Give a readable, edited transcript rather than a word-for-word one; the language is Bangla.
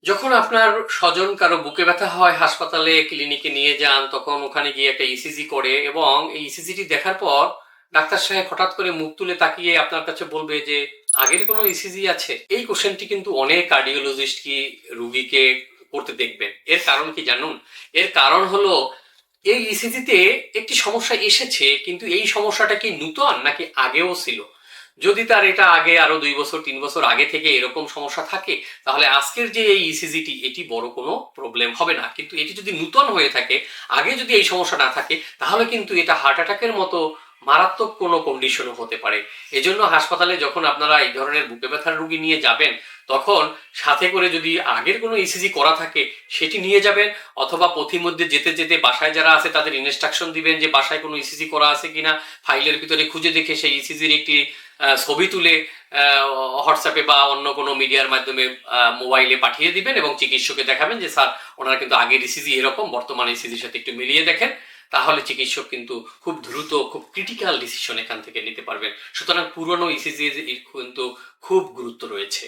যখন আপনার স্বজন কারো বুকে ব্যথা হয় হাসপাতালে ক্লিনিকে নিয়ে যান, তখন ওখানে গিয়ে একটা ইসিজি করে এবং এই ইসিজিটি দেখার পর ডাক্তার সাহেব হঠাৎ করে মুখ তুলে তাকিয়ে আপনার কাছে বলবে যে আগের কোনো ইসিজি আছে। এই কোশ্চেনটি কিন্তু অনেক কার্ডিওলজিস্ট কি রুগীকে করতে দেখবেন। এর কারণ কি জানুন? এর কারণ হলো এই ইসিজিতে একটি সমস্যা এসেছে, কিন্তু এই সমস্যাটা কি নূতন নাকি আগেও ছিল। যদি তার এটা আগে আরো 2 বছর 3 বছর আগে থেকে এরকম সমস্যা থাকে, তাহলে আজকের যে এই ইসিজিটি এটি বড় কোনো প্রবলেম হবে না। কিন্তু এটি যদি নূতন হয়ে থাকে, আগে যদি এই সমস্যা না থাকে, তাহলে কিন্তু এটা হার্ট অ্যাটাকের মতো মারাত্মক কোনো কন্ডিশনও হতে পারে। এজন্য হাসপাতালে যখন আপনারা এই ধরনের বুকে ব্যথার রুগী নিয়ে যাবেন, তখন সাথে করে যদি আগের কোনো ইসিজি করা থাকে সেটি নিয়ে যাবেন, অথবা পথিমধ্যে যেতে যেতে বাসায় যারা আছে তাদের ইনস্ট্রাকশন দিবেন যে বাসায় কোনো ইসিজি করা আছে কিনা। ফাইলের ভিতরে খুঁজে দেখে সেই ইসিজির একটি ছবি তুলে হোয়াটসঅ্যাপে বা অন্য কোনো মিডিয়ার মাধ্যমে মোবাইলে পাঠিয়ে দিবেন এবং চিকিৎসককে দেখাবেন যে স্যার, ওনার কিন্তু আগের ইসিজি এরকম, বর্তমান ইসিজির সাথে একটু মিলিয়ে দেখেন। তাহলে চিকিৎসক কিন্তু খুব দ্রুত খুব ক্রিটিক্যাল ডিসিশন এখান থেকে নিতে পারবেন। সুতরাং পুরনো ইসিজির কিন্তু খুব গুরুত্ব রয়েছে।